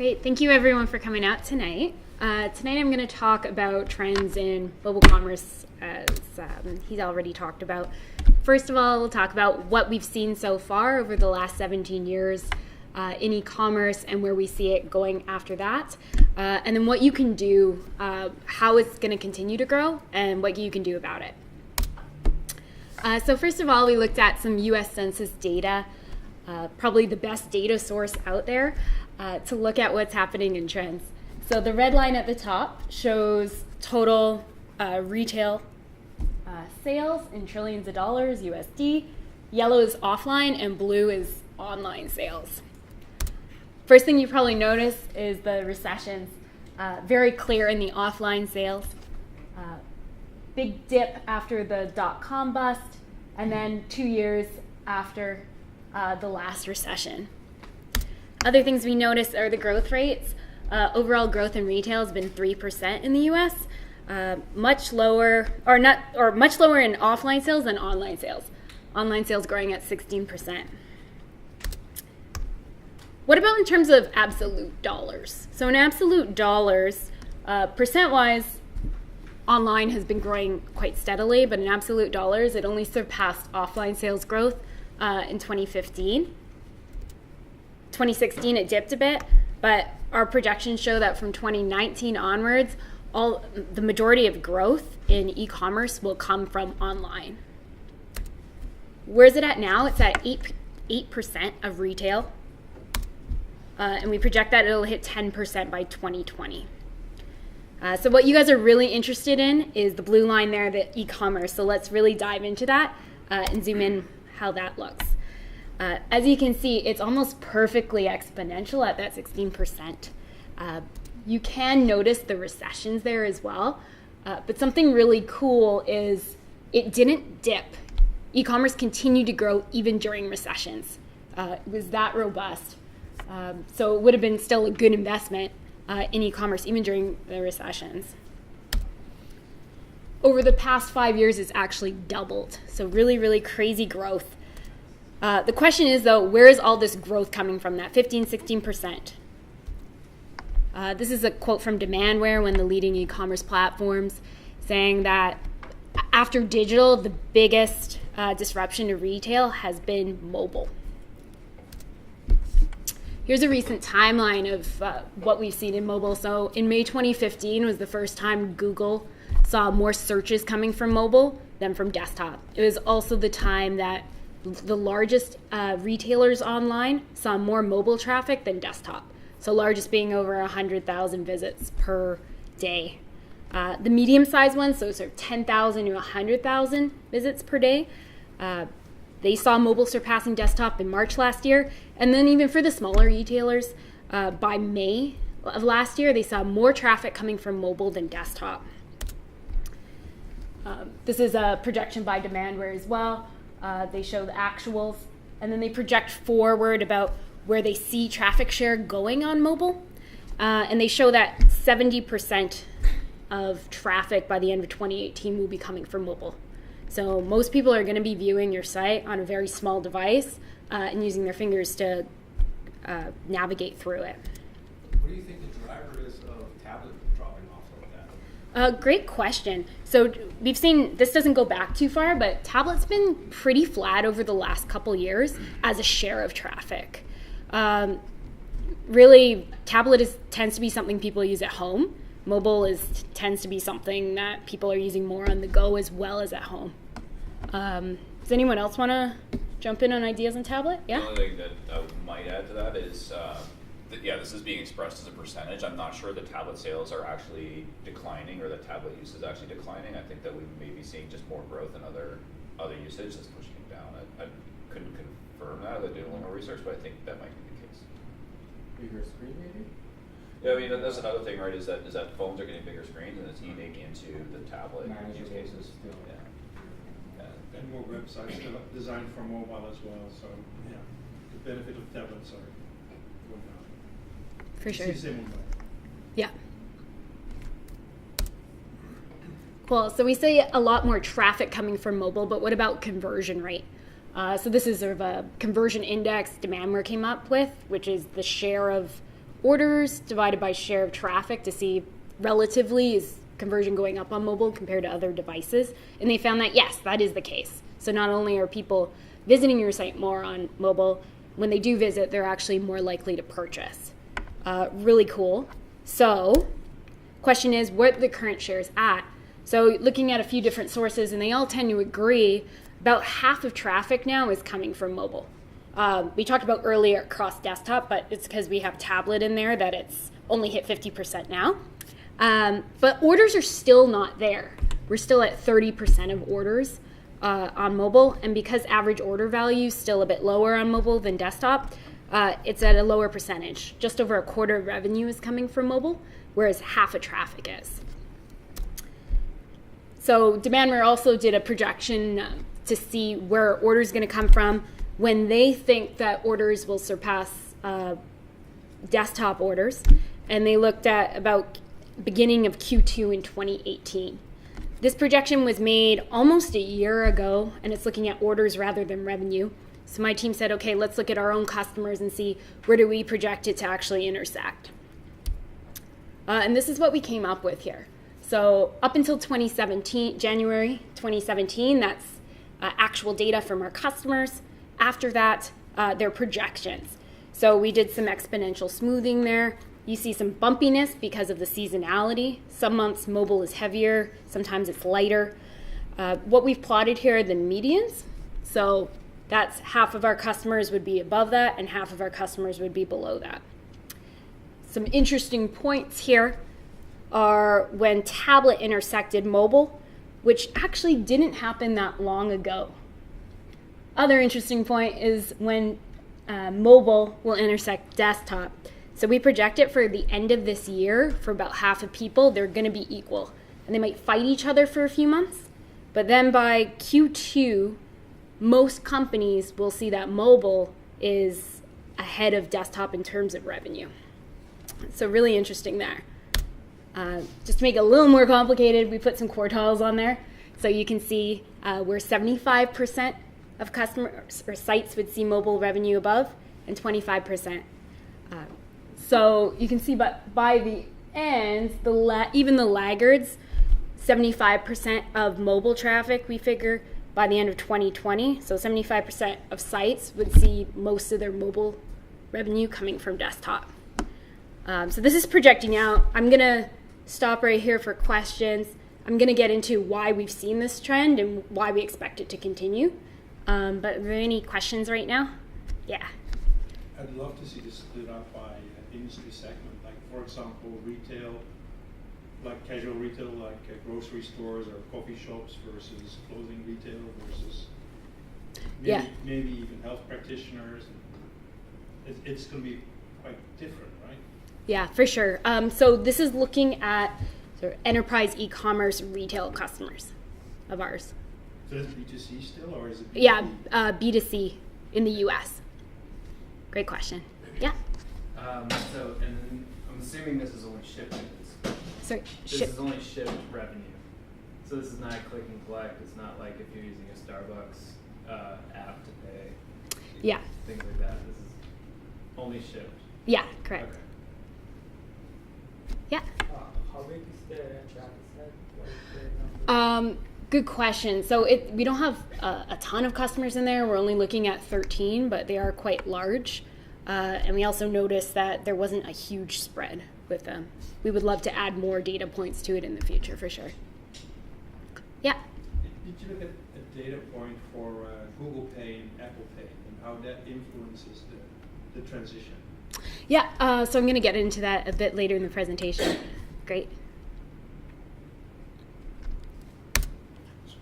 Great. Thank you, everyone, for coming out tonight. Tonight I'm going to talk about trends in mobile commerce, as he's already talked about. First of all, we'll talk about what we've seen so far over the last 17 years in e-commerce and where we see it going after that. And then what you can do, how it's going to continue to grow, and what you can do about it. So first of all, we looked at some U.S. Census data, probably the best data source out there to look at what's happening in trends. So the red line at the top shows total retail sales in trillions of dollars, USD. Yellow is offline and blue is online sales. First thing you probably notice is the recessions. Very clear in the offline sales. Big dip after the dot-com bust, and then 2 years after the last recession. Other things we notice are the growth rates. Overall growth in retail has been 3% in the U.S., much lower in offline sales than online sales. Online sales growing at 16%. What about in terms of absolute dollars? So in absolute dollars, percent-wise, online has been growing quite steadily, but in absolute dollars, it only surpassed offline sales growth in 2015. 2016, it dipped a bit, but our projections show that from 2019 onwards, the majority of growth in e-commerce will come from online. Where's it at now? It's at 8% of retail, and we project that it'll hit 10% by 2020. So what you guys are really interested in is the blue line there, the e-commerce. So let's really dive into that and zoom in how that looks. As you can see, it's almost perfectly exponential at that 16%. You can notice the recessions there as well, but something really cool is it didn't dip. E-commerce continued to grow even during recessions. It was that robust. So it would have been still a good investment in e-commerce even during the recessions. Over the past 5 years, it's actually doubled. So really, really crazy growth. The question is, though, where is all this growth coming from, that 15, 16%? This is a quote from Demandware, one of the leading e-commerce platforms, saying that after digital, the biggest disruption to retail has been mobile. Here's a recent timeline of what we've seen in mobile. So in May 2015 was the first time Google saw more searches coming from mobile than from desktop. It was also the time that the largest retailers online saw more mobile traffic than desktop. So largest being over 100,000 visits per day. The medium-sized ones, so sort of 10,000 to 100,000 visits per day, they saw mobile surpassing desktop in March last year. And then even for the smaller retailers, by May of last year, they saw more traffic coming from mobile than desktop. This is a projection by Demandware as well. They show the actuals, and then they project forward about where they see traffic share going on mobile. And they show that 70% of traffic by the end of 2018 will be coming from mobile. So most people are going to be viewing your site on a very small device and using their fingers to navigate through it. What do you think the driver is of tablet dropping off like that? Great question. So we've seen, this doesn't go back too far, but tablet's been pretty flat over the last couple years as a share of traffic. Really, tablet tends to be something people use at home. Mobile tends to be something that people are using more on the go as well as at home. Does anyone else want to jump in on ideas on tablet? Yeah? The only thing that I might add to that is, this is being expressed as a percentage. I'm not sure the tablet sales are actually declining or the tablet use is actually declining. I think that we may be seeing just more growth in other usage that's pushing it down. I couldn't confirm that. I did a little more research, but I think that might be the case. Bigger screen, maybe? Yeah, I mean, that's another thing, right, is that phones are getting bigger screens and it's eating into the tablet use cases. Yeah. And more websites designed for mobile as well, so yeah, the benefit of tablets are going down. For sure. It's the same one. Yeah. Cool. So we see a lot more traffic coming from mobile, but what about conversion rate? So this is sort of a conversion index Demandware came up with, which is the share of orders divided by share of traffic to see relatively is conversion going up on mobile compared to other devices. And they found that, yes, that is the case. So not only are people visiting your site more on mobile, when they do visit, they're actually more likely to purchase. Really cool. So question is, what the current share is at? So looking at a few different sources, and they all tend to agree, about half of traffic now is coming from mobile. We talked about earlier across desktop, but it's because we have tablet in there that it's only hit 50% now. But orders are still not there. We're still at 30% of orders on mobile, and because average order value is still a bit lower on mobile than desktop, it's at a lower percentage. Just over a quarter of revenue is coming from mobile, whereas half of traffic is. So Demandware also did a projection to see where orders are going to come from when they think that orders will surpass desktop orders, and they looked at about beginning of Q2 in 2018. This projection was made almost a year ago, and it's looking at orders rather than revenue. So my team said, okay, let's look at our own customers and see where do we project it to actually intersect. And this is what we came up with here. So up until January 2017, that's actual data from our customers. After that, they're projections. So we did some exponential smoothing there. You see some bumpiness because of the seasonality. Some months mobile is heavier, sometimes it's lighter. What we've plotted here are the medians. So that's half of our customers would be above that and half of our customers would be below that. Some interesting points here are when tablet intersected mobile, which actually didn't happen that long ago. Other interesting point is when mobile will intersect desktop. So we project it for the end of this year for about half of people, they're going to be equal. And they might fight each other for a few months, but then by Q2, most companies will see that mobile is ahead of desktop in terms of revenue. So really interesting there. Just to make it a little more complicated, we put some quartiles on there. So you can see where 75% of customers or sites would see mobile revenue above and 25%. So you can see by the end, even the laggards, 75% of mobile traffic we figure by the end of 2020. So 75% of sites would see most of their mobile revenue coming from desktop. So this is projecting out. I'm going to stop right here for questions. I'm going to get into why we've seen this trend and why we expect it to continue. But are there any questions right now? Yeah. I'd love to see this split up by industry segment, like for example, retail, like casual retail, like grocery stores or coffee shops versus clothing retail versus maybe even health practitioners. It's going to be quite different, right? Yeah, for sure. So this is looking at sort of enterprise e-commerce retail customers of ours. So is it B2C still, or is it B2B? Yeah, B2C in the U.S. Great question. Yeah. So, and I'm assuming this is only shipments. Sorry, This is only shipped revenue. So this is not click and collect. It's not like if you're using a Starbucks app to pay. Yeah. Things like that. This is only shipped. Yeah, correct. Okay. Yeah. How big is the traffic set? What is the number? Good question. So we don't have a ton of customers in there. We're only looking at 13, but they are quite large. And we also noticed that there wasn't a huge spread with them. We would love to add more data points to it in the future, for sure. Yeah. Did you look at a data point for Google Pay and Apple Pay and how that influences the transition? Yeah, so I'm going to get into that a bit later in the presentation. Great.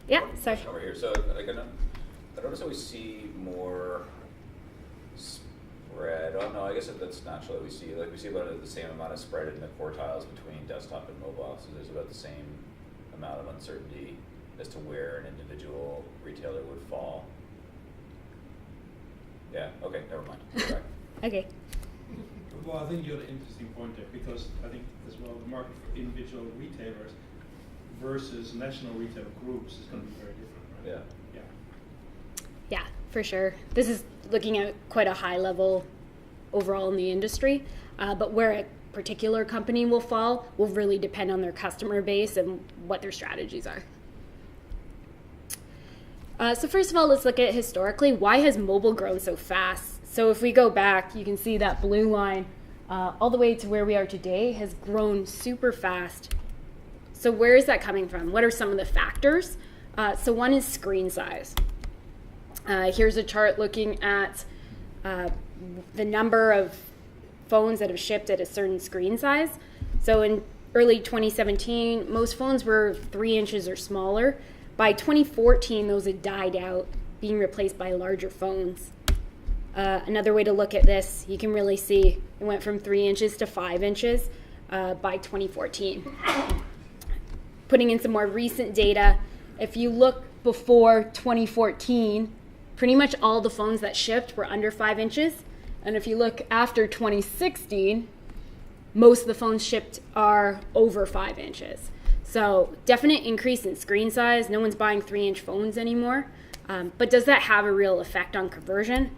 Yeah, sorry. Over here. So like, I notice that we see more spread. Oh no, I guess that's natural. We see about the same amount of spread in the quartiles between desktop and mobile. So there's about the same amount of uncertainty as to where an individual retailer would fall. Yeah. Okay. Never mind. Go back. Okay. Well, I think you have an interesting point there, because I think as well the market for individual retailers versus national retail groups is going to be very different, right? Yeah. Yeah, for sure. This is looking at quite a high level overall in the industry. But where a particular company will fall will really depend on their customer base and what their strategies are. So first of all, let's look at historically, why has mobile grown so fast? So if we go back, you can see that blue line all the way to where we are today has grown super fast. So where is that coming from? What are some of the factors? So one is screen size. Here's a chart looking at the number of phones that have shipped at a certain screen size. So in early 2017, most phones were 3 inches or smaller. By 2014, those had died out, being replaced by larger phones. Another way to look at this, you can really see it went from 3 inches to 5 inches by 2014. Putting in some more recent data, if you look before 2014, pretty much all the phones that shipped were under 5 inches. And if you look after 2016, most of the phones shipped are over 5 inches. So definite increase in screen size. No one's buying 3-inch phones anymore. But does that have a real effect on conversion?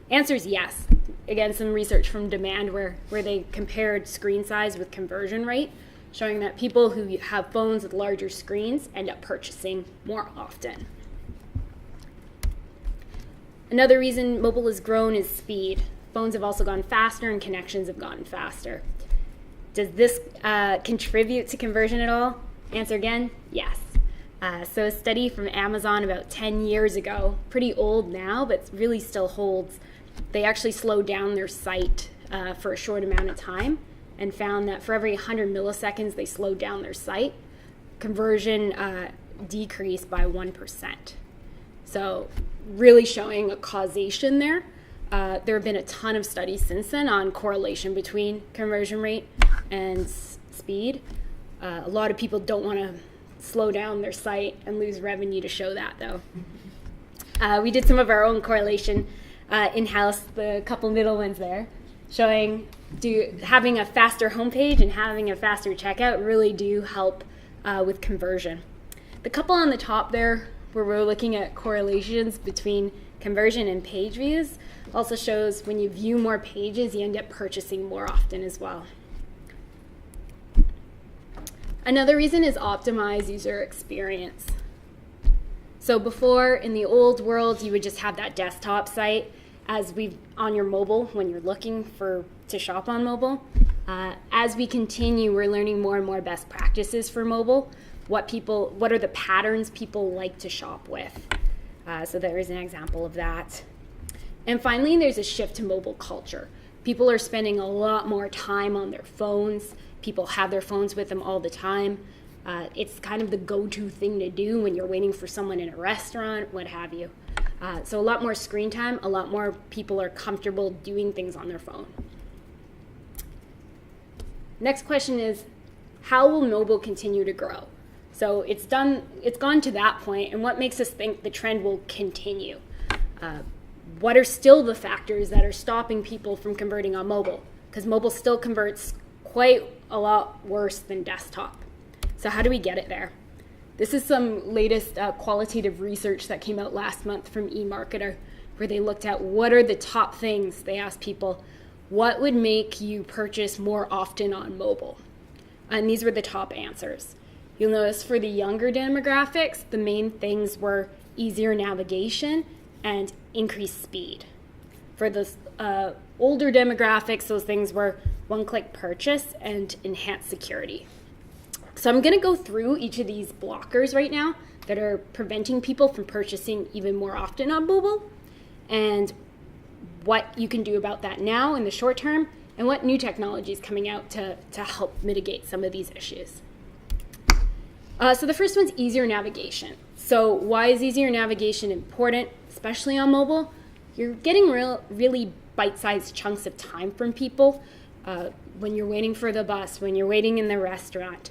Answer is yes. Again, some research from Demand where they compared screen size with conversion rate, showing that people who have phones with larger screens end up purchasing more often. Another reason mobile has grown is speed. Phones have also gone faster and connections have gotten faster. Does this contribute to conversion at all? Answer again, yes. So a study from Amazon about 10 years ago, pretty old now, but really still holds. They actually slowed down their site for a short amount of time and found that for every 100 milliseconds they slowed down their site, conversion decreased by 1%. So really showing a causation there. There have been a ton of studies since then on correlation between conversion rate and speed. A lot of people don't want to slow down their site and lose revenue to show that, though. We did some of our own correlation in-house, the couple middle ones there, showing having a faster homepage and having a faster checkout really do help with conversion. The couple on the top there, where we're looking at correlations between conversion and page views, also shows when you view more pages, you end up purchasing more often as well. Another reason is optimize user experience. So before, in the old world, you would just have that desktop site on your mobile when you're looking to shop on mobile. As we continue, we're learning more and more best practices for mobile. What are the patterns people like to shop with? So there is an example of that. And finally, there's a shift to mobile culture. People are spending a lot more time on their phones. People have their phones with them all the time. It's kind of the go-to thing to do when you're waiting for someone in a restaurant, what have you. So a lot more screen time, a lot more people are comfortable doing things on their phone. Next question is, how will mobile continue to grow? So it's gone to that point, and what makes us think the trend will continue? What are still the factors that are stopping people from converting on mobile? Because mobile still converts quite a lot worse than desktop. So how do we get it there? This is some latest qualitative research that came out last month from eMarketer, where they looked at what are the top things. They asked people, what would make you purchase more often on mobile? And these were the top answers. You'll notice for the younger demographics, the main things were easier navigation and increased speed. For the older demographics, those things were one-click purchase and enhanced security. So I'm going to go through each of these blockers right now that are preventing people from purchasing even more often on mobile, and what you can do about that now in the short term, and what new technology is coming out to help mitigate some of these issues. So the first one's easier navigation. So why is easier navigation important, especially on mobile? You're getting really bite-sized chunks of time from people when you're waiting for the bus, when you're waiting in the restaurant.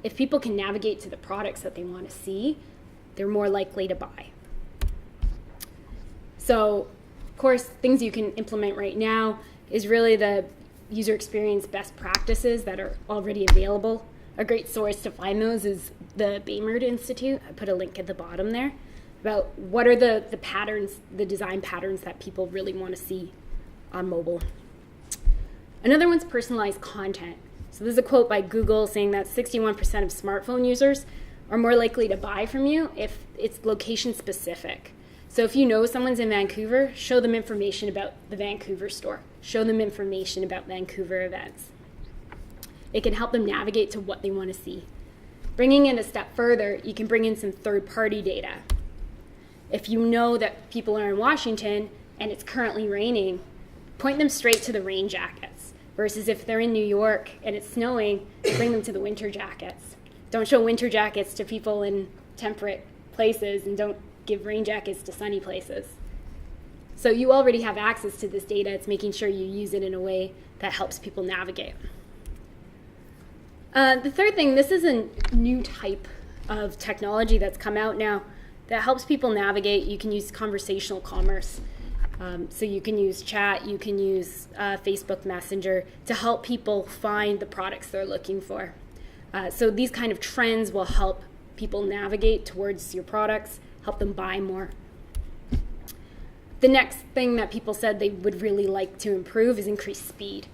If people can navigate to the products that they want to see, they're more likely to buy. So, of course, things you can implement right now is really the user experience best practices that are already available. A great source to find those is the Baymard Institute. I put a link at the bottom there about what are the patterns, the design patterns that people really want to see on mobile. Another one's personalized content. So this is a quote by Google saying that 61% of smartphone users are more likely to buy from you if it's location specific. So if you know someone's in Vancouver, show them information about the Vancouver store. Show them information about Vancouver events. It can help them navigate to what they want to see. Bringing it a step further, you can bring in some third-party data. If you know that people are in Washington and it's currently raining, point them straight to the rain jackets. Versus if they're in New York and it's snowing, bring them to the winter jackets. Don't show winter jackets to people in temperate places, and don't give rain jackets to sunny places. So you already have access to this data. It's making sure you use it in a way that helps people navigate. The third thing, this is a new type of technology that's come out now that helps people navigate. You can use conversational commerce. So you can use chat, you can use Facebook Messenger to help people find the products they're looking for. So these kind of trends will help people navigate towards your products, help them buy more. The next thing that people said they would really like to improve is increase speed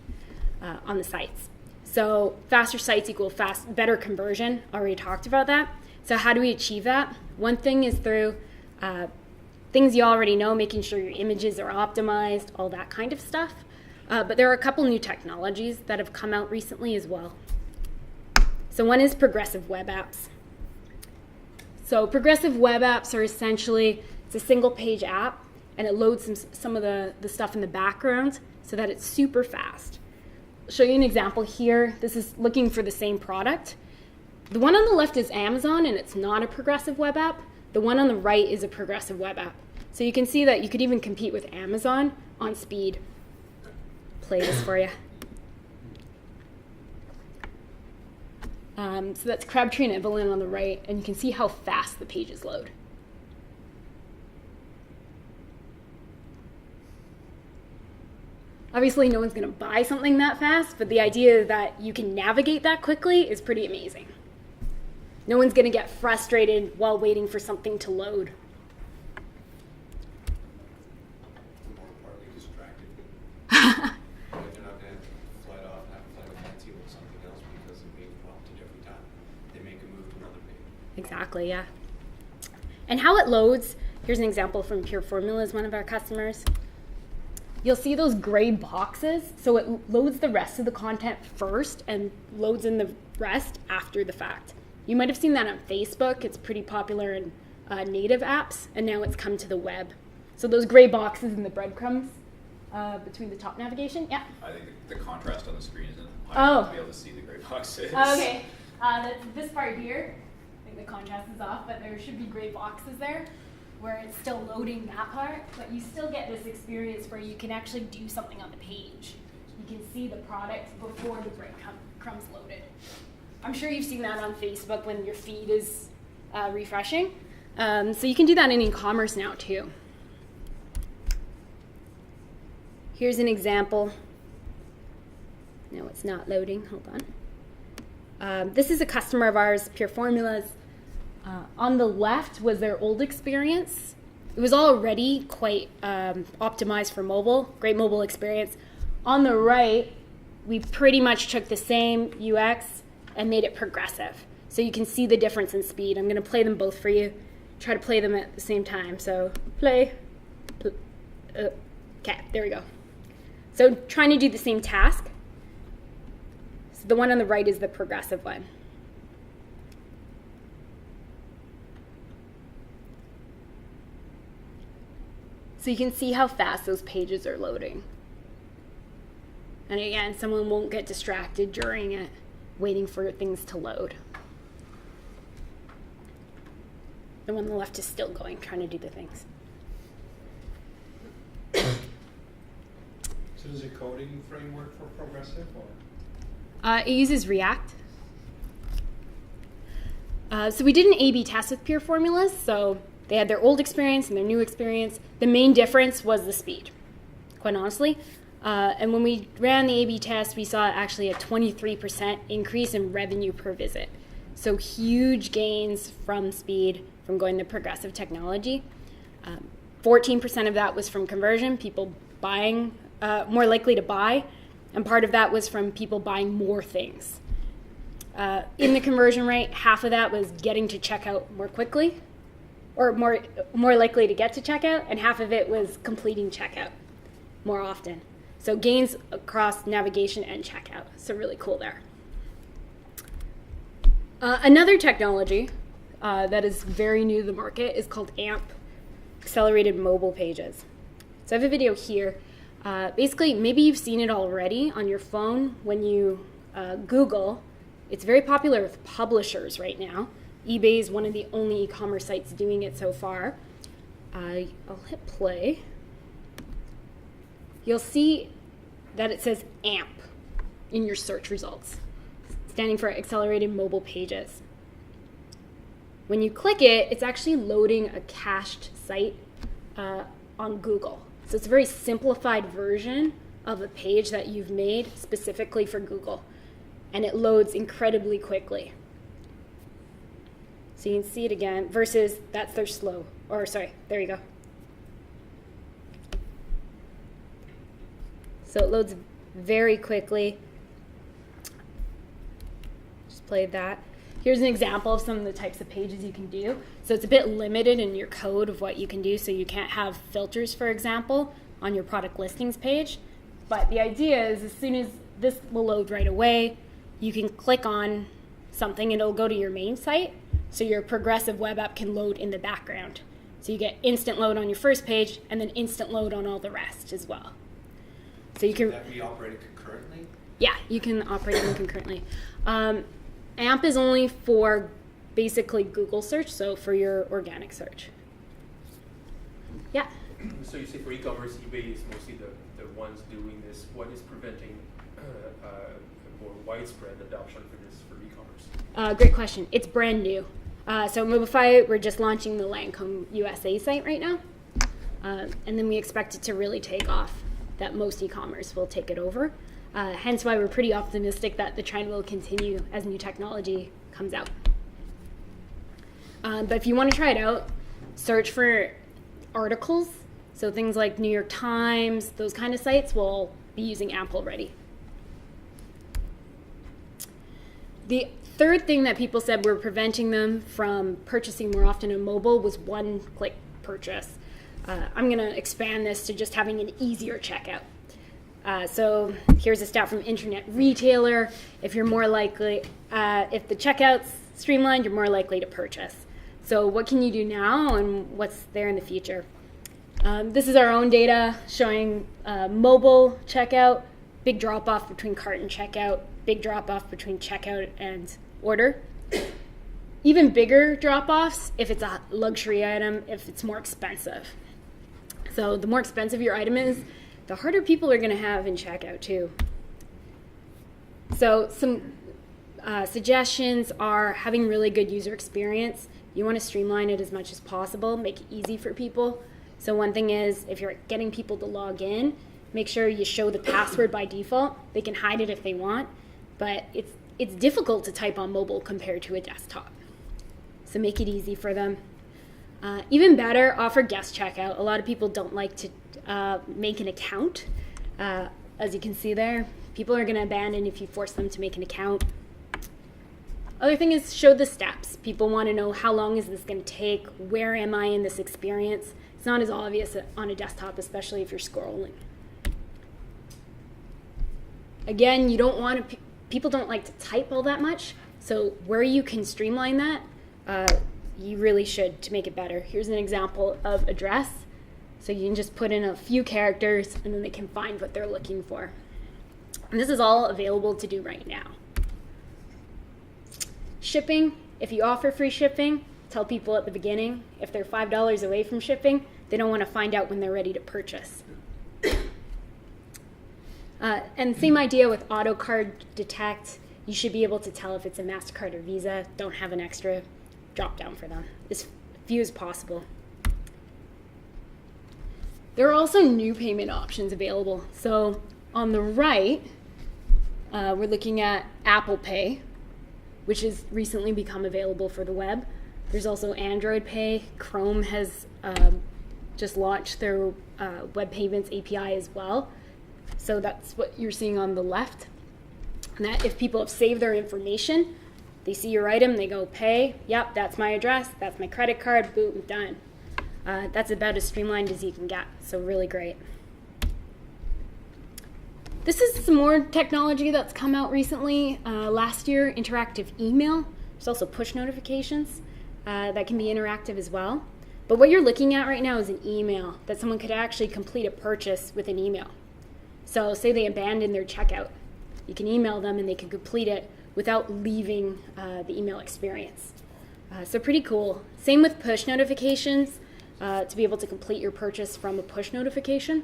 on the sites. So faster sites equal better conversion. Already talked about that. So how do we achieve that? One thing is through things you already know, making sure your images are optimized, all that kind of stuff. But there are a couple new technologies that have come out recently as well. So one is progressive web apps. So progressive web apps are essentially, it's a single page app, and it loads some of the stuff in the background so that it's super fast. I'll show you an example here. This is looking for the same product. The one on the left is Amazon, and it's not a progressive web app. The one on the right is a progressive web app. So you can see that you could even compete with Amazon on speed. Play this for you. So that's Crabtree and Evelyn on the right, and you can see how fast the pages load. Obviously, no one's going to buy something that fast, but the idea that you can navigate that quickly is pretty amazing. No one's going to get frustrated while waiting for something to load. More partly distracted. Like they're not going to fly off and have to play with fancy with something else because they're being prompted every time they make a move to another page. Exactly, yeah. And how it loads, here's an example from Pure Formulas, one of our customers. You'll see those gray boxes, so it loads the rest of the content first and loads in the rest after the fact. You might have seen that on Facebook. It's pretty popular in native apps, and now it's come to the web. So those gray boxes and the breadcrumbs between the top navigation, yeah? I think the contrast on the screen isn't Oh. high enough to be able to see the gray boxes. Okay, this part here, I think the contrast is off, but there should be gray boxes there where it's still loading that part, but you still get this experience where you can actually do something on the page. You can see the product before the breadcrumbs loaded. I'm sure you've seen that on Facebook when your feed is refreshing. So you can do that in e-commerce now too. Here's an example. No, it's not loading. Hold on. This is a customer of ours, Pure Formulas. On the left was their old experience. It was already quite optimized for mobile, great mobile experience. On the right, we pretty much took the same UX and made it progressive. So you can see the difference in speed. I'm going to play them both for you. Try to play them at the same time. So play. Okay, there we go. So trying to do the same task. So the one on the right is the progressive one. So you can see how fast those pages are loading. And again, someone won't get distracted during it, waiting for things to load. The one on the left is still going, trying to do the things. So is it a coding framework for progressive or? It uses React. So we did an A/B test with Pure Formulas. So they had their old experience and their new experience. The main difference was the speed, quite honestly. And when we ran the A/B test, we saw actually a 23% increase in revenue per visit. So huge gains from speed from going to progressive technology. 14% of that was from conversion, people buying more likely to buy, and part of that was from people buying more things. In the conversion rate, half of that was getting to checkout more quickly, or more likely to get to checkout, and half of it was completing checkout more often. So gains across navigation and checkout. So really cool there. Another technology that is very new to the market is called AMP, Accelerated Mobile Pages. So I have a video here. Basically, maybe you've seen it already on your phone when you Google. It's very popular with publishers right now. eBay is one of the only e-commerce sites doing it so far. I'll hit play. You'll see that it says AMP in your search results, standing for Accelerated Mobile Pages. When you click it, it's actually loading a cached site on Google. So it's a very simplified version of a page that you've made specifically for Google. And it loads incredibly quickly. So you can see it again, versus that's their slow, or sorry, there you go. So it loads very quickly. Just played that. Here's an example of some of the types of pages you can do. So it's a bit limited in your code of what you can do, so you can't have filters, for example, on your product listings page. But the idea is as soon as this will load right away, you can click on something and it'll go to your main site, so your progressive web app can load in the background. So you get instant load on your first page and then instant load on all the rest as well. So you can... Can that be operated concurrently? Yeah, you can operate them concurrently. AMP is only for basically Google search, so for your organic search. Yeah? So you say for e-commerce, eBay is mostly the ones doing this. What is preventing a more widespread adoption for this for e-commerce? Great question. It's brand new. So Mobify, we're just launching the Lancome USA site right now. And then we expect it to really take off, that most e-commerce will take it over. Hence why we're pretty optimistic that the trend will continue as new technology comes out. But if you want to try it out, search for articles. So things like New York Times, those kind of sites will be using AMP already. The third thing that people said were preventing them from purchasing more often on mobile was one-click purchase. I'm going to expand this to just having an easier checkout. So here's a stat from Internet Retailer. If you're more likely, if the checkout's streamlined, you're more likely to purchase. So what can you do now and what's there in the future? This is our own data showing mobile checkout, big drop-off between cart and checkout, big drop-off between checkout and order. Even bigger drop-offs if it's a luxury item, if it's more expensive. So the more expensive your item is, the harder people are going to have in checkout too. So some suggestions are having really good user experience. You want to streamline it as much as possible, make it easy for people. So one thing is, if you're getting people to log in, make sure you show the password by default. They can hide it if they want, but it's difficult to type on mobile compared to a desktop. So make it easy for them. Even better, offer guest checkout. A lot of people don't like to make an account. As you can see there, people are going to abandon if you force them to make an account. Other thing is show the steps. People want to know how long is this going to take? Where am I in this experience? It's not as obvious on a desktop, especially if you're scrolling. Again, you don't want to, people don't like to type all that much. So where you can streamline that, you really should to make it better. Here's an example of address. So you can just put in a few characters and then they can find what they're looking for. And this is all available to do right now. Shipping, if you offer free shipping, tell people at the beginning, if they're $5 away from shipping, they don't want to find out when they're ready to purchase. And same idea with auto card detect. You should be able to tell if it's a MasterCard or Visa. Don't have an extra drop down for them. As few as possible. There are also new payment options available. So on the right, we're looking at Apple Pay, which has recently become available for the web. There's also Android Pay. Chrome has just launched their web payments API as well. So that's what you're seeing on the left. And that if people have saved their information, they see your item, they go pay, yep, that's my address, that's my credit card, boom, done. That's about as streamlined as you can get, so really great. This is some more technology that's come out recently. Last year, interactive email. There's also push notifications that can be interactive as well. But what you're looking at right now is an email that someone could actually complete a purchase with an email. So say they abandoned their checkout. You can email them and they can complete it without leaving the email experience. So pretty cool. Same with push notifications, to be able to complete your purchase from a push notification.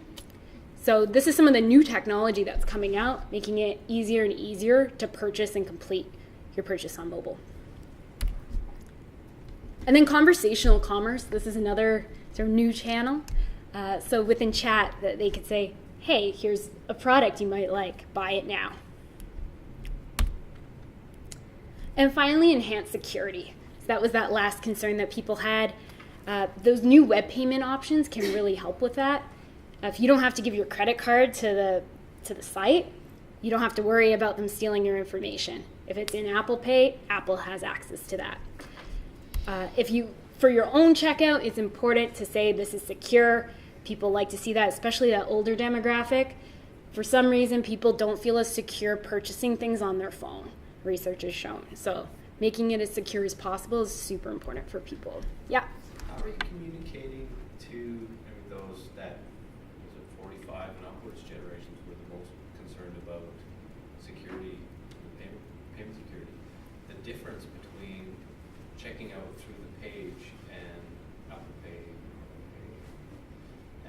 So this is some of the new technology that's coming out, making it easier and easier to purchase and complete your purchase on mobile. And then conversational commerce. This is another sort of new channel. So within chat, they could say, hey, here's a product you might like, buy it now. And finally, enhanced security. So that was that last concern that people had. Those new web payment options can really help with that. If you don't have to give your credit card to the site, you don't have to worry about them stealing your information. If it's in Apple Pay, Apple has access to that. For your own checkout, it's important to say this is secure. People like to see that, especially that older demographic. For some reason, people don't feel as secure purchasing things on their phone, research has shown. So making it as secure as possible is super important for people. Yeah? How are you communicating to those that, was it 45 and upwards generations were the most concerned about security, payment security? The difference between checking out through the page and Apple Pay,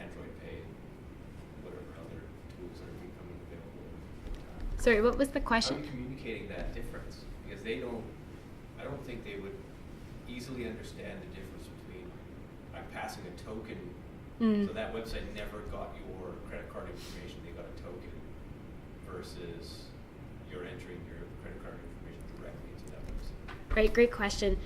Android Pay, whatever other tools are becoming available. Sorry, what was the How question? are you communicating that difference? Because I don't think they would easily understand the difference between I'm passing a token, so that website never got your credit card information, they got a token, versus you're entering your credit card information directly into that website. Right, great question.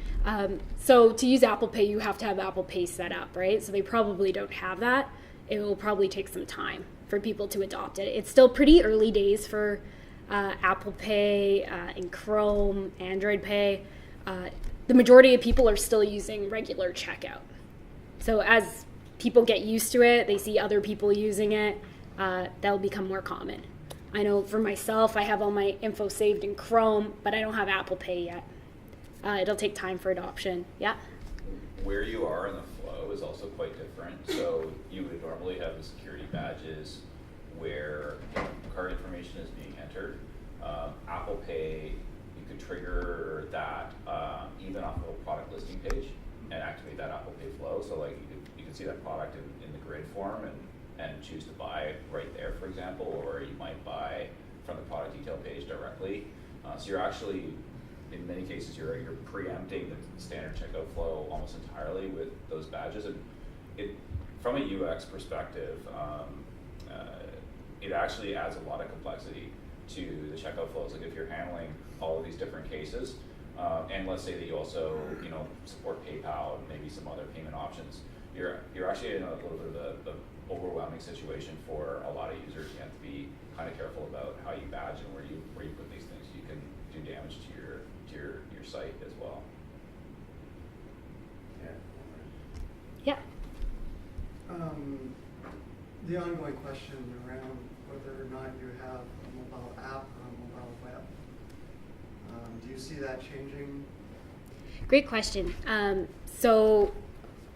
So to use Apple Pay, you have to have Apple Pay set up, right? So they probably don't have that. It will probably take some time for people to adopt it. It's still pretty early days for Apple Pay and Chrome, Android Pay. The majority of people are still using regular checkout. So as people get used to it, they see other people using it, that'll become more common. I know for myself, I have all my info saved in Chrome, but I don't have Apple Pay yet. It'll take time for adoption. Yeah? Where you are in the flow is also quite different. So you would normally have the security badges where card information is being entered. Apple Pay, you could trigger that even off of a product listing page and activate that Apple Pay flow. So like you can see that product in the grid form and choose to buy right there, for example, or you might buy from the product detail page directly. So you're actually, in many cases, you're preempting the standard checkout flow almost entirely with those badges. And from a UX perspective, it actually adds a lot of complexity to the checkout flows. Like if you're handling all of these different cases, and let's say that you also support PayPal and maybe some other payment options, you're actually in a little bit of a overwhelming situation for a lot of users. You have to be kind of careful about how you badge and where you put these things. You can do damage to your site as well. Yeah. The ongoing question around whether or not you have a mobile app or a mobile web. Do you see that changing? Great question. So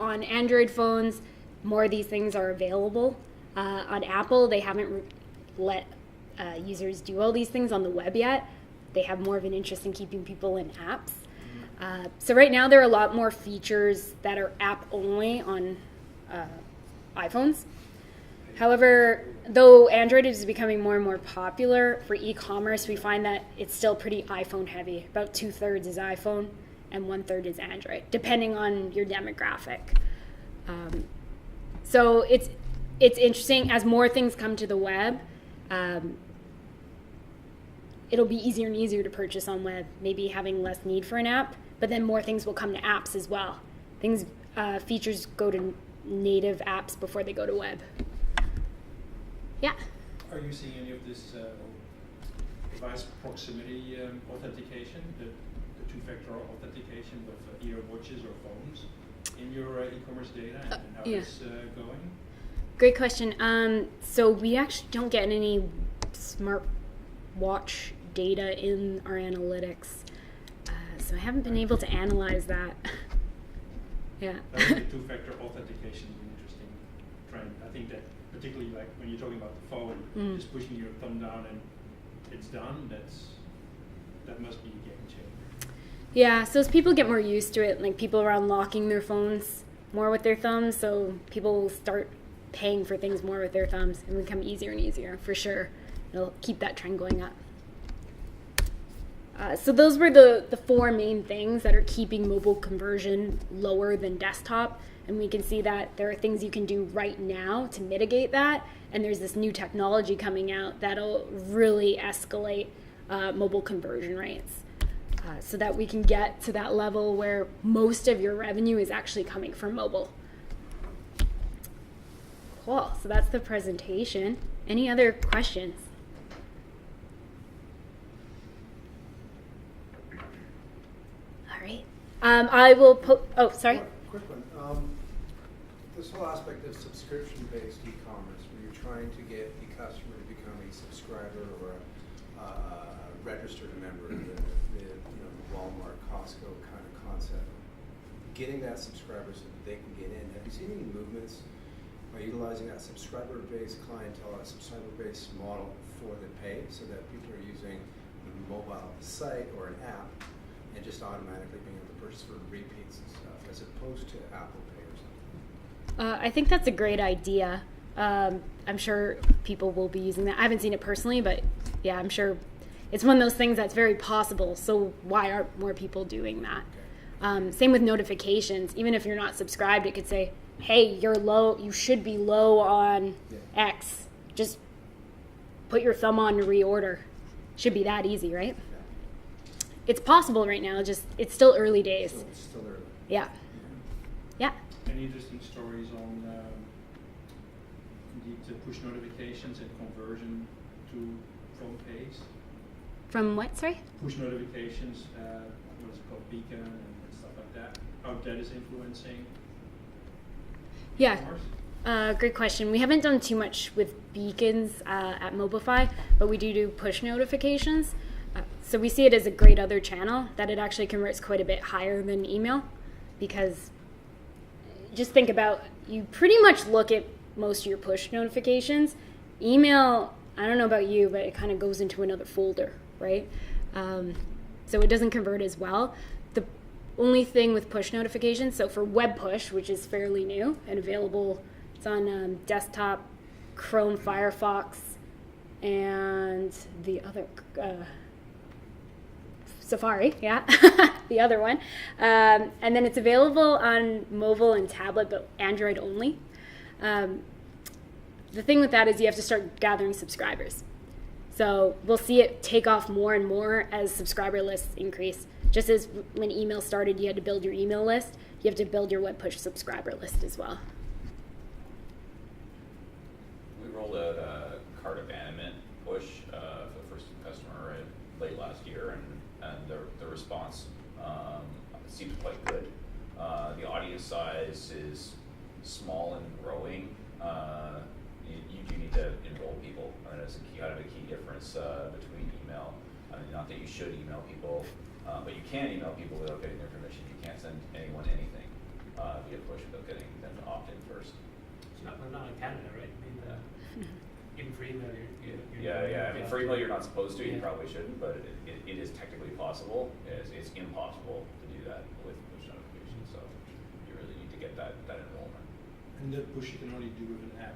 on Android phones, more of these things are available. On Apple, they haven't let users do all these things on the web yet. They have more of an interest in keeping people in apps. So right now, there are a lot more features that are app only on iPhones. However, though Android is becoming more and more popular for e-commerce, we find that it's still pretty iPhone heavy. About 2/3 is iPhone and 1/3 is Android, depending on your demographic. So it's interesting, as more things come to the web, it'll be easier and easier to purchase on web, maybe having less need for an app, but then more things will come to apps as well. Features go to native apps before they go to web. Yeah. Are you seeing any of this device proximity authentication, the two-factor authentication of either watches or phones in your e-commerce data, and how it's going? Great question. So we actually don't get any smart watch data in our analytics. So I haven't been able to analyze that. Yeah. I think the two-factor authentication is an interesting trend. I think that particularly like when you're talking about the phone, just pushing your thumb down and it's done, that must be a game changer. Yeah, so as people get more used to it, like people are unlocking their phones more with their thumbs, so people will start paying for things more with their thumbs and become easier and easier, for sure. It'll keep that trend going up. So those were the four main things that are keeping mobile conversion lower than desktop. And we can see that there are things you can do right now to mitigate that. And there's this new technology coming out that'll really escalate mobile conversion rates so that we can get to that level where most of your revenue is actually coming from mobile. Cool. So that's the presentation. Any other questions? All right. I will oh, sorry. Quick one. This whole aspect of subscription-based e-commerce, where you're trying to get the customer to become a subscriber or a registered member, the Walmart, Costco kind of concept, getting that subscriber so that they can get in. Have you seen any movements by utilizing that subscriber-based clientele, a subscriber-based model for the pay, so that people are using the mobile site or an app and just automatically being able to purchase for repeats and stuff, as opposed to Apple Pay or something? I think that's a great idea. I'm sure people will be using that. I haven't seen it personally, but yeah, I'm sure it's one of those things that's very possible. So why aren't more people doing that? Same with notifications. Even if you're not subscribed, it could say, hey, you're low, you should be low on X. Just put your thumb on to reorder. Should be that easy, right? It's possible right now, just it's still early days. So it's still early. Yeah. Yeah. Any interesting stories on indeed the push notifications and conversion to phone pays? From what, sorry? Push notifications, what is it called, Beacon and stuff like that. How that is influencing Yeah. e-commerce? Great question. We haven't done too much with beacons at Mobify, but we do push notifications. So we see it as a great other channel that it actually converts quite a bit higher than email, because just think about, you pretty much look at most of your push notifications. Email, I don't know about you, but it kind of goes into another folder, right? So it doesn't convert as well. The only thing with push notifications, so for web push, which is fairly new and available, it's on desktop, Chrome, Firefox, and the other Safari, yeah, the other one. And then it's available on mobile and tablet, but Android only. The thing with that is you have to start gathering subscribers. So we'll see it take off more and more as subscriber lists increase. Just as when email started, you had to build your email list, you have to build your web push subscriber list as well. We rolled out a cart abandonment push for the first customer late last year, and the response seems quite good. The audience size is small and growing. You do need to enroll people, and it's kind of a key difference between email. I mean, not that you should email people, but you can email people without getting their permission. You can't send anyone anything via push without getting them to opt in first. It's not in Canada, right? I mean, even for email, you're Yeah. I mean, for email, you're not supposed to. You probably shouldn't, but it is technically possible. It's impossible to do that with push notifications. So you really need to get that enrollment. And that push you can only do with an app.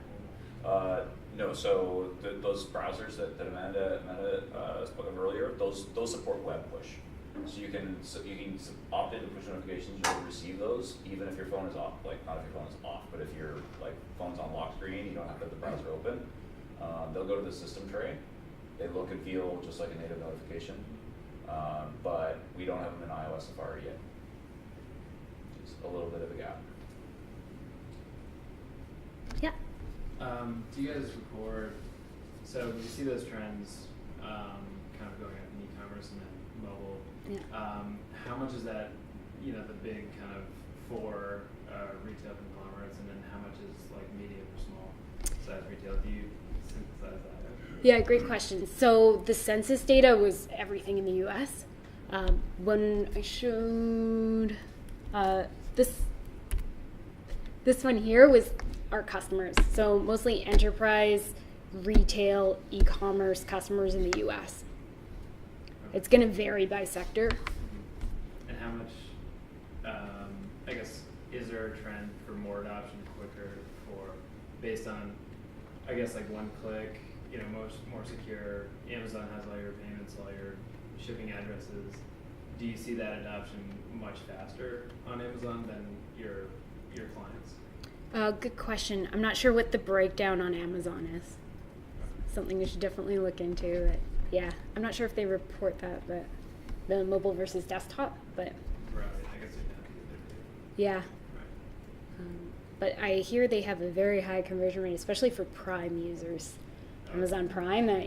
No, so those browsers that Amanda spoke of earlier, those support web push. So you can opt into push notifications. You'll receive those even if your phone is off. Like, not if your phone is off, but if your phone's on lock screen, you don't have to have the browser open. They'll go to the system tray. They look and feel just like a native notification, but we don't have them in iOS Safari yet. It's a little bit of a gap. Yeah. Do you guys record So you see those trends kind of going up in e-commerce and then mobile. Yeah. How much is that, the big kind of for retail conglomerates, and then how much is like medium or small size retail? Do you synthesize that? Yeah, great question. So the census data was everything in the U.S. When I showed this one here was our customers. So mostly enterprise, retail, e-commerce customers in the U.S. It's going to vary by sector. And how much, I guess, is there a trend for more adoption quicker based on, I guess, like one click, more secure, Amazon has all your payments, all your shipping addresses. Do you see that adoption much faster on Amazon than your clients? Good question. I'm not sure what the breakdown on Amazon is. Something you should definitely look into. Yeah, I'm not sure if they report that, but the mobile versus desktop, but Right, I guess they'd have to get there too. yeah. Right. But I hear they have a very high conversion rate, especially for Prime users. Amazon Prime, that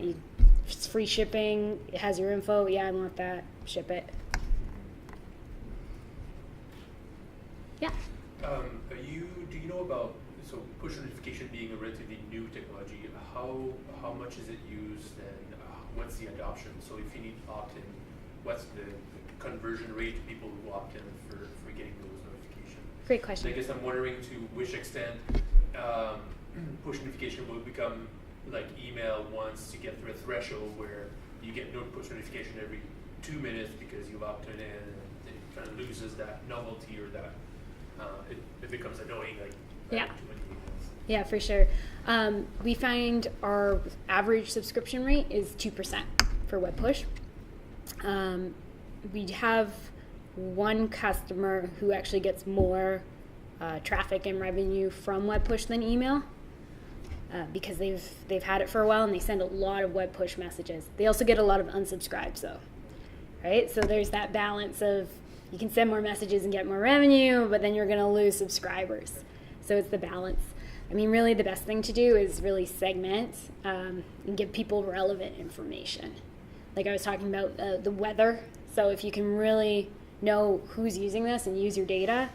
it's free shipping, it has your info. Yeah, I want that. Ship it. Yeah. Do you know about push notification being a relatively new technology? How much is it used, and what's the adoption? So if you need opt-in, what's the conversion rate of people who opt in for getting those notifications? Great question. I guess I'm wondering to which extent push notification will become like email once you get through a threshold where you get no push notification every 2 minutes because you've opted in, and it kind of loses that novelty, or that it becomes annoying, like Yeah. too many emails. Yeah, for sure. We find our average subscription rate is 2% for web push. We have one customer who actually gets more traffic and revenue from web push than email, because they've had it for a while and they send a lot of web push messages. They also get a lot of unsubscribes though, right? So there's that balance of you can send more messages and get more revenue, but then you're going to lose subscribers. So it's the balance. I mean, really the best thing to do is really segment and give people relevant information. Like I was talking about the weather. So if you can really know who's using this and use your data,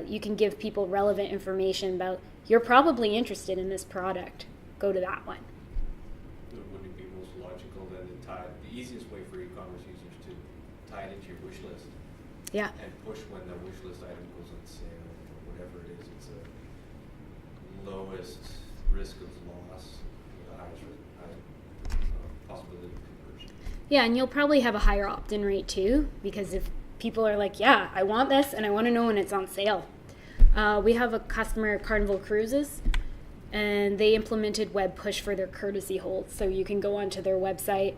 you can give people relevant information about, you're probably interested in this product. Go to that one. Wouldn't it be most logical then to tie the easiest way for e-commerce users to tie it into your wish list? Yeah. And push when the wish list item goes on sale or whatever it is. It's a lowest risk of loss, the highest possibility of conversion. Yeah, and you'll probably have a higher opt-in rate too, because if people are like, yeah, I want this and I want to know when it's on sale. We have a customer, Carnival Cruises, and they implemented web push for their courtesy holds. So you can go onto their website,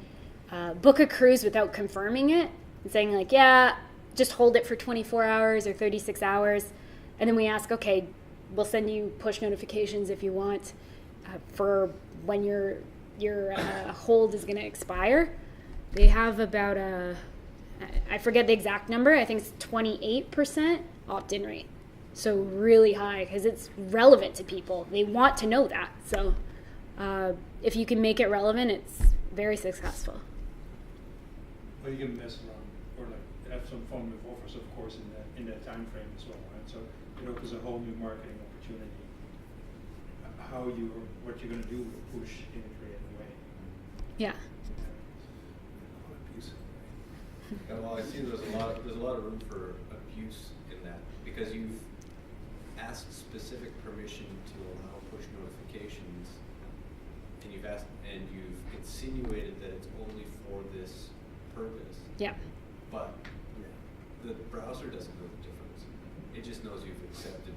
book a cruise without confirming it, and saying like, yeah, just hold it for 24 hours or 36 hours. And then we ask, okay, we'll send you push notifications if you want for when your hold is going to expire. They have about I forget the exact number, I think it's 28% opt-in rate. So really high, because it's relevant to people. They want to know that. So if you can make it relevant, it's very successful. Well, you can mess around or like have some fun with offers, of course, in that time frame as well, right? So there's a whole new marketing opportunity. What you're going to do with push in a creative way. Yeah. Yeah, well, I see there's a lot of room for abuse in that, because you've asked specific permission to allow push notifications, and you've insinuated that it's only for this purpose. Yeah. But the browser doesn't know the difference. It just knows you've accepted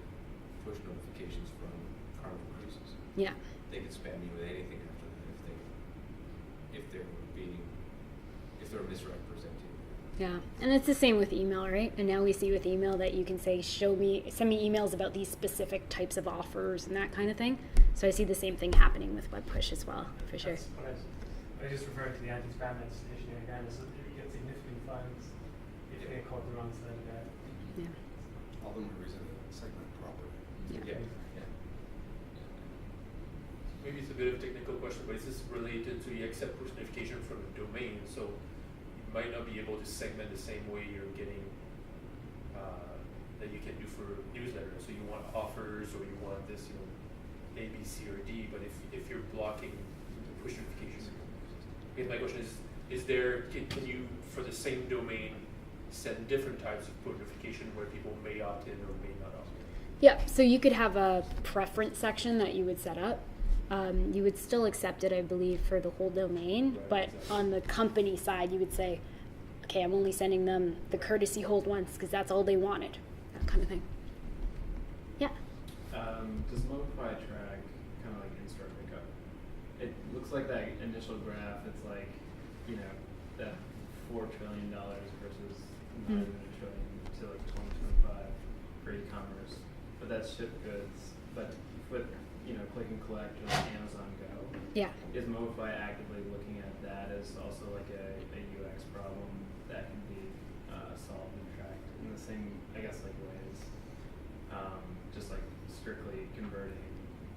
push notifications from Carnival Cruises. Yeah. They can spam you with anything after that if they're misrepresenting. Yeah, and it's the same with email, right? And now we see with email that you can say, send me emails about these specific types of offers and that kind of thing. So I see the same thing happening with web push as well, for sure. That's what I was just referring to the anti-spam legislation again. So you get significant fines if you get caught the wrong side of that. Yeah. All the more reason to segment properly. Yeah. Yeah. maybe it's a bit of a technical question, but is this related to you accept push notification from a domain? So you might not be able to segment the same way you're getting that you can do for newsletters. So you want offers, or you want this, A, B, C, or D. But if you're blocking push notifications, I guess my question is there can you for the same domain send different types of push notification where people may opt in or may not opt in? Yeah, so you could have a preference section that you would set up. You would still accept it, I believe, for the whole domain, Right, but exactly. on the company side, you would say, okay, I'm only sending them the courtesy hold once because that's all they wanted, that kind of thing. Yeah. Does Mobify track kind of like in-store pickup? It looks like that initial graph, it's like, that $4 trillion versus $9 trillion to like 2025 for e-commerce. But that's shipped goods. But with, click and collect or like Amazon Go, Yeah. is Mobify actively looking at that as also like a UX problem that can be solved and tracked in the same, I guess, like ways, just like strictly converting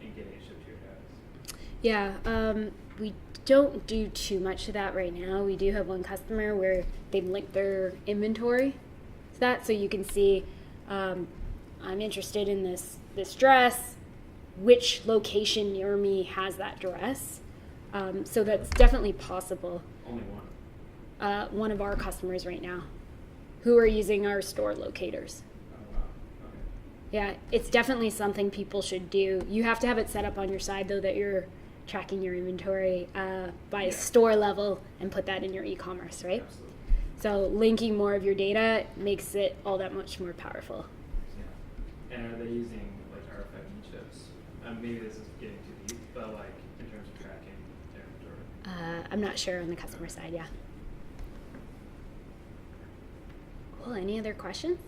and getting it shipped to your house? Yeah, we don't do too much of that right now. We do have one customer where they've linked their inventory to that, so you can see, I'm interested in this dress. Which location near me has that dress? So that's definitely possible. Only one. One of our customers right now, who are using our store locators. Oh wow. Okay. Yeah, it's definitely something people should do. You have to have it set up on your side, though, that you're tracking your inventory by a store level and put that in your e-commerce, right? Absolutely. So linking more of your data makes it all that much more powerful. Yeah. And are they using like RFID chips? Maybe this is getting too deep, but like in terms of tracking their inventory. I'm not sure on the customer side, yeah. Cool, any other questions?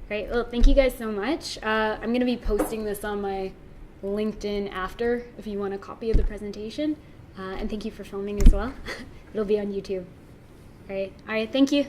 Great, well, thank you guys so much. I'm going to be posting this on my LinkedIn after if you want a copy of the presentation. And thank you for filming as well. It'll be on YouTube. All right, thank you.